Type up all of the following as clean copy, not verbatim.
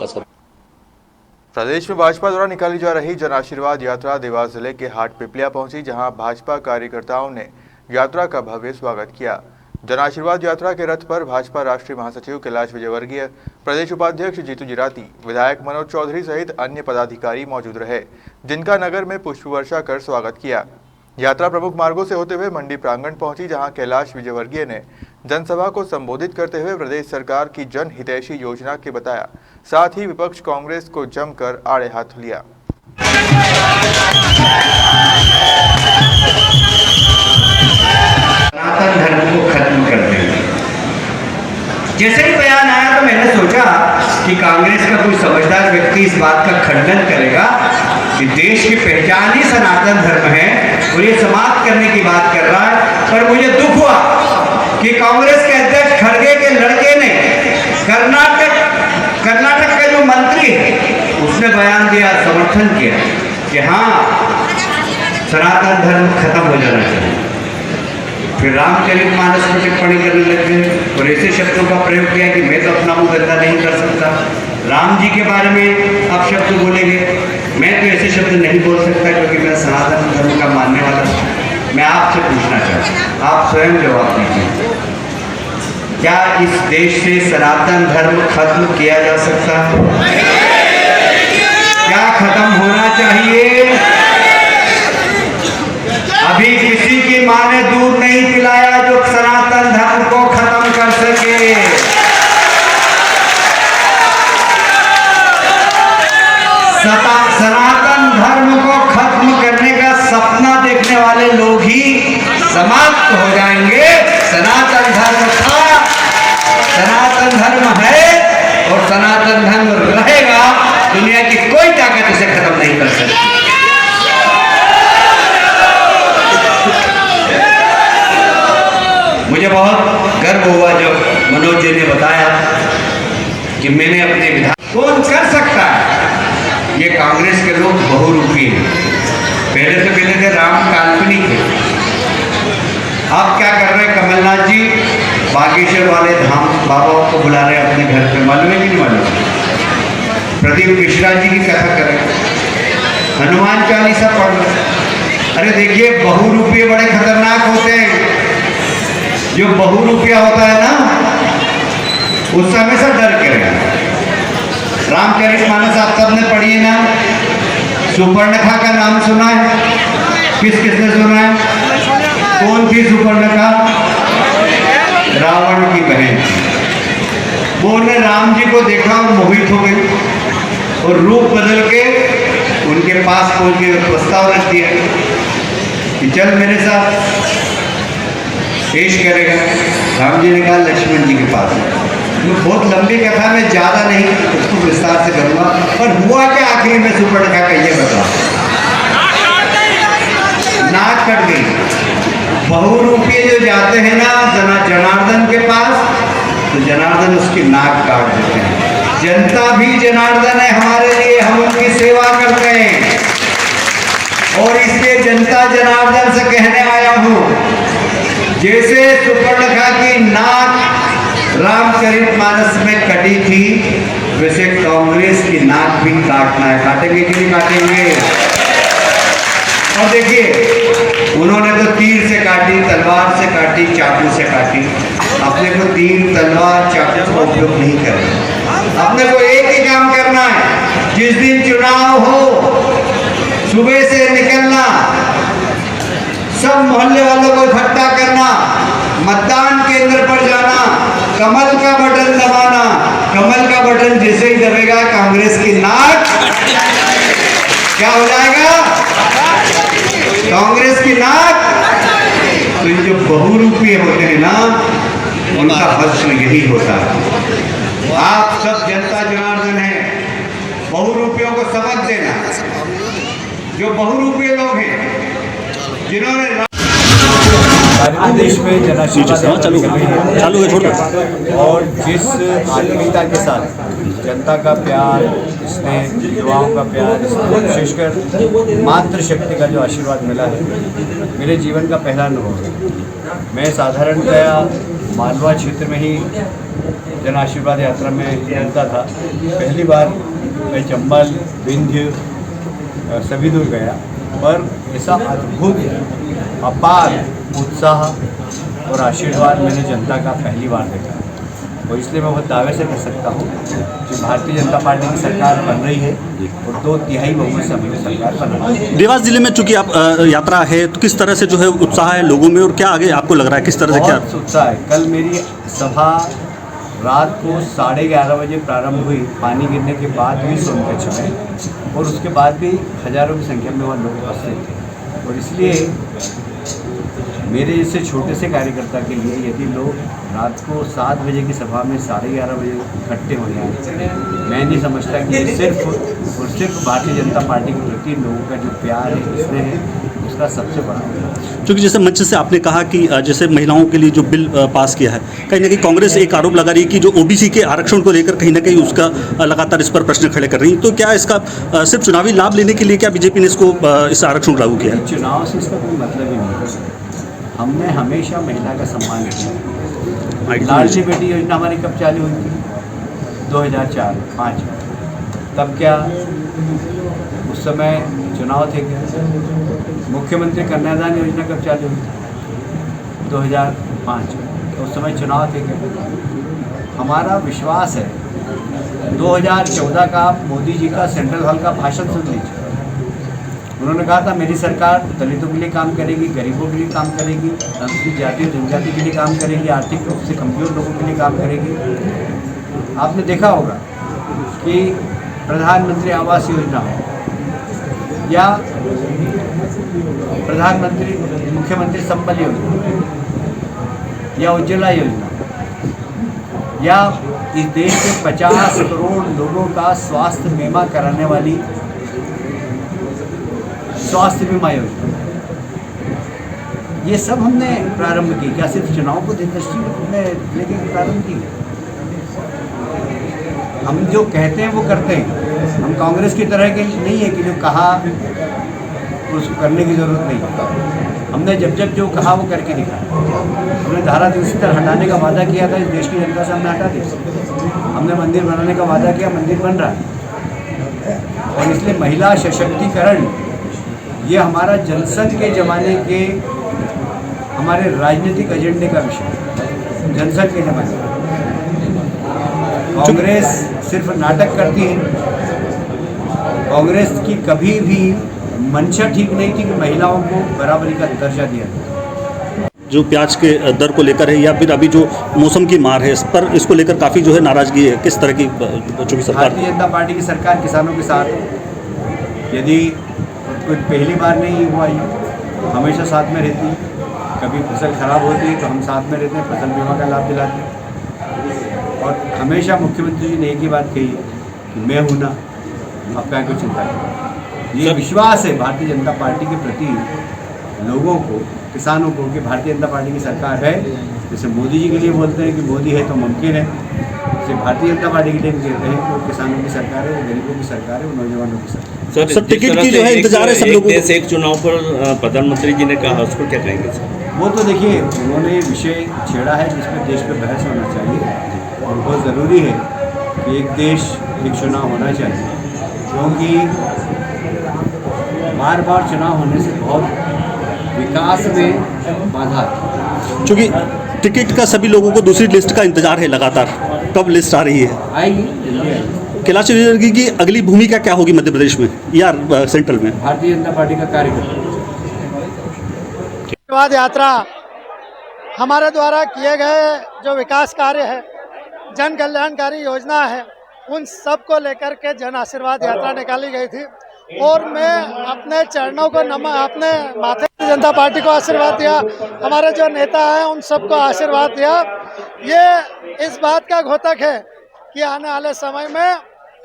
आपका सब। प्रदेश में भाजपा द्वारा निकाली जा रही जन आशीर्वाद यात्रा देवास जिले के हाट पिपलिया पहुंची, जहां भाजपा कार्यकर्ताओं ने यात्रा का भव्य स्वागत किया। जन आशीर्वाद यात्रा के रथ पर भाजपा राष्ट्रीय महासचिव कैलाश विजयवर्गीय, प्रदेश उपाध्यक्ष जीतू जिराती, विधायक मनोज चौधरी सहित अन्य पदाधिकारी मौजूद रहे, जिनका नगर में पुष्प वर्षा कर स्वागत किया। यात्रा प्रमुख मार्गों से होते हुए मंडी प्रांगण पहुंची, जहां कैलाश विजयवर्गीय ने जनसभा को संबोधित करते हुए प्रदेश सरकार की जन हितैषी योजना के बताया। साथ ही विपक्ष कांग्रेस को जमकर आड़े हाथ लिया। सनातन धर्म को खत्म कर देंगे। जैसे ही बयान आया तो मैंने सोचा कि कांग्रेस का कोई समझदार व्यक्ति इस बात का खंडन करेगा कि देश की पहचान ही सनातन धर्म है और ये समाप्त करने की बात कर रहा है। पर मुझे दुख हुआ कि कांग्रेस के अध्यक्ष खड़गे के लड़के ने कर्नाटक का जो मंत्री है उसने बयान दिया, समर्थन किया कि हाँ सनातन धर्म खत्म हो जाना चाहिए। फिर रामचरितमानस पर टिप्पणी करने लग गए और ऐसे शब्दों का प्रयोग किया कि मैं तो अपना मुंह गंदा नहीं कर सकता। राम जी के बारे में आप शब्द बोलेंगे, मैं तो ऐसे शब्द नहीं बोल सकता क्योंकि मैं सनातन धर्म का मानने वाला हूँ। मैं आपसे पूछना चाहता हूँ, आप स्वयं जवाब दीजिए, क्या इस देश से सनातन धर्म खत्म किया जा सकता है? क्या खत्म होना चाहिए? अभी किसी की मां ने दूध नहीं पिलाया जो सनातन धर्म को खत्म कर सके। सनातन धर्म को खत्म करने का सपना देखने वाले लोग ही समाप्त हो जाएंगे। सनातन धर्म था, सनातन धर्म है और सनातन धर्म रहेगा। दुनिया की कोई ताकत इसे खत्म नहीं कर सकती। मुझे बहुत गर्व हुआ जब मनोज जी ने बताया कि मैंने अपने विधान कौन कर सकता है। ये कांग्रेस के लोग बहुरूपी हैं। पहले तो कहते थे राम काल्पनिक है, अब क्या कर रहे हैं कमलनाथ जी, बागेश्वर वाले धाम बाबा को बुला रहे हैं अपने घर पे। मालूम है कि नहीं मालूम? प्रदीप मिश्रा जी की कथा करें, हनुमान चालीसा पढ़ रहे। अरे देखिए बहुरूपी बड़े खतरनाक होते हैं। जो बहुरूपिया होता है ना उससे हमेशा डर के रहना। रामचरितमानस आप सबने पढ़ी है ना? सुपर्णखा का नाम सुना है? किसने सुना है? कौन थी सुपर्णखा? रावण की बहन। वो ने राम जी को देखा और मोहित हो गई और रूप बदल के उनके पास पहुंच के प्रस्ताव रख दिया कि चल मेरे साथ पेश करेगा। राम जी ने कहा लक्ष्मण जी के पास। बहुत लंबी कथा में ज़्यादा नहीं उसको विस्तार से करूँगा, पर हुआ क्या आखिरी में सुपर्णखा का ये बताओ। नाक कट गई। बहुरूपी जो जाते हैं ना जनार्दन के पास तो जनार्दन उसकी नाक काट देते हैं। जनता भी जनार्दन है हमारे लिए, हम उनकी सेवा करते हैं। और इसलिए जनता जनार्दन से कहने आया हूँ, जैसे सुपर्णखा की नाक रामचरितमानस में कटी थी वैसे कांग्रेस की नाक भी काटना है। काटेंगे कि नहीं काटेंगे? और देखिए उन्होंने तो तीर से काटी, तलवार से काटी, चाकू से काटी। अपने को तीर तलवार चाकू का उपयोग नहीं करना। अपने को एक ही काम करना है, जिस दिन चुनाव हो सुबह से निकलना, सब मोहल्ले वालों को इकट्ठा करना, मतदान केंद्र पर जाना, कमल का बटन दबाना। कमल का बटन जैसे ही दबेगा कांग्रेस की नाक क्या हो जाएगा? कांग्रेस की नाक। तो ये जो बहुरूपी होते हैं ना उनका भस्म यही होता है। आप सब जनता जनार्दन है, बहुरूपियों को सबक देना। जो बहुरूपी लोग हैं जिन्होंने देश में जन आशीर्वाद चालू है और जिस आत्मीयता के साथ जनता का प्यार, स्नेह, युवाओं का प्यार, विशेषकर मातृशक्ति का जो आशीर्वाद मिला है, मेरे जीवन का पहला अनुभव है। मैं साधारणतया मालवा क्षेत्र में ही जन आशीर्वाद यात्रा में घूमता था। पहली बार मैं चंबल, विंध्य सभी दूर गया, पर ऐसा अद्भुत अपार उत्साह और आशीर्वाद मैंने जनता का पहली बार देखा। और इसलिए मैं बहुत दावे से कह सकता हूँ कि भारतीय जनता पार्टी की सरकार बन रही है और 2/3 बहुमत से हमारी सरकार बन रही है। देवास जिले में चूंकि आप यात्रा है, तो किस तरह से जो है उत्साह है लोगों में, और क्या आगे आपको लग रहा है किस तरह से क्या बहुत उत्साह है। कल मेरी सभा रात को 11:30 बजे प्रारंभ हुई, पानी गिरने के बाद भी सोनकच्छ में, और उसके बाद भी हजारों की संख्या में वहाँ लोग उपस्थित थे। और इसलिए मेरे जैसे छोटे से कार्यकर्ता के लिए यदि लोग रात को 7 बजे की सभा में 11:30 बजे इकट्ठे हो जाए, मैं नहीं समझता कि ये सिर्फ और सिर्फ भारतीय जनता पार्टी के प्रति लोगों का जो प्यार है, स्नेह है, उसका सबसे बड़ा है। क्योंकि जैसे मंच से आपने कहा कि जैसे महिलाओं के लिए जो बिल पास किया है, कहीं ना कहीं कांग्रेस एक आरोप लगा रही है कि जो ओबीसी के आरक्षण को लेकर कहीं ना कहीं उसका लगातार इस पर प्रश्न खड़े कर रही है। तो क्या इसका सिर्फ चुनावी लाभ लेने के लिए क्या बीजेपी ने इसको इस आरक्षण को लागू किया है? चुनाव से इसका कोई मतलब ही नहीं। हमने हमेशा महिला का सम्मान किया। लाडली बेटी योजना हमारी कब चालू हुई थी? 2004-5 में। तब क्या उस समय चुनाव थे क्या? मुख्यमंत्री कन्यादान योजना कब चालू हुई थी? 2005 में। तो उस समय चुनाव थे क्या? हमारा विश्वास है 2014 का आप मोदी जी का सेंट्रल हॉल का भाषण सुन लीजिए। उन्होंने कहा था मेरी सरकार दलितों के लिए काम करेगी, गरीबों के लिए काम करेगी, अनुसूचित जाति और जनजाति के लिए काम करेगी, आर्थिक रूप से कमजोर लोगों के लिए काम करेगी। आपने देखा होगा कि प्रधानमंत्री आवास योजना हो या मुख्यमंत्री संबल योजना या उज्ज्वला योजना या इस देश के 50 करोड़ लोगों का स्वास्थ्य बीमा कराने वाली स्वास्थ्य बीमा योजना, ये सब हमने प्रारंभ की। क्या सिर्फ चुनाव को दृष्टि में लेके प्रारंभ की? हम जो कहते हैं वो करते हैं। हम कांग्रेस की तरह के नहीं है कि जो कहा उसको करने की ज़रूरत नहीं। हमने जब जो कहा वो करके दिखाया। हमने धारा 370 हटाने का वादा किया था, इस देश की जनता से हमने हटा दिया। हमने मंदिर बनाने का वादा किया, मंदिर बन रहा है। और इसलिए महिला सशक्तिकरण ये हमारा जनसंघ के ज़माने के हमारे राजनीतिक एजेंडे का विषय है। जनसंघ के ज़माने कांग्रेस सिर्फ नाटक करती है। कांग्रेस की कभी भी मंशा ठीक नहीं थी कि महिलाओं को बराबरी का दर्जा दिया जाए। जो प्याज के दर को लेकर है या फिर अभी जो मौसम की मार है, इस पर इसको लेकर काफ़ी जो है नाराजगी है, किस तरह की जो भी सरकार? भारतीय जनता पार्टी की सरकार किसानों के साथ है। यदि कोई पहली बार नहीं हुआ, ये हमेशा साथ में रहती है। कभी फसल खराब होती है तो हम साथ में रहते हैं, फसल बीमा का लाभ दिलाते हैं। और हमेशा मुख्यमंत्री जी ने एक ही बात कही कि मैं हूँ ना, आपका कोई चिंता नहीं। ये विश्वास है भारतीय जनता पार्टी के प्रति लोगों को, किसानों को, कि भारतीय जनता पार्टी की सरकार है। जैसे मोदी जी के लिए बोलते हैं कि मोदी है तो मुमकिन है, जैसे भारतीय जनता पार्टी के लिए कहते हैं कि वो किसानों की सरकार है, वो गरीबों की सरकार है, वो नौजवानों की सरकार है। सर टिकट की जो है इंतजार है सब लोगों को। एक चुनाव पर प्रधानमंत्री जी ने कहा, उसको क्या कहेंगे सर? वो तो देखिए उन्होंने विषय छेड़ा है जिसमें देश पे बहस होना चाहिए और बहुत ज़रूरी है कि एक देश एक चुनाव होना चाहिए, क्योंकि बार बार चुनाव होने से बहुत विकास में बाधा है। चूँकि टिकट का सभी लोगों को दूसरी लिस्ट का इंतजार है लगातार, कब लिस्ट आ रही है? आएगी, जल्दी आएगी। कैलाश विजयवर्गीय की अगली भूमिका क्या होगी मध्य प्रदेश में या सेंट्रल में? भारतीय जनता पार्टी का कार्यकर्ता। आशीर्वाद यात्रा हमारे द्वारा किए गए जो विकास कार्य है, जन कल्याणकारी योजना है, उन सब को लेकर के जन आशीर्वाद यात्रा निकाली गई थी। और मैं अपने चरणों को अपने माथे की जनता पार्टी को आशीर्वाद दिया, हमारे जो नेता हैं उन सबको आशीर्वाद दिया। ये इस बात का द्योतक है कि आने वाले समय में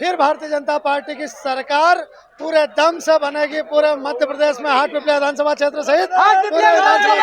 फिर भारतीय जनता पार्टी की सरकार पूरे दम से बनेगी। पूरे मध्य प्रदेश में हाटपिपलिया विधानसभा क्षेत्र सहित पूरे विधानसभा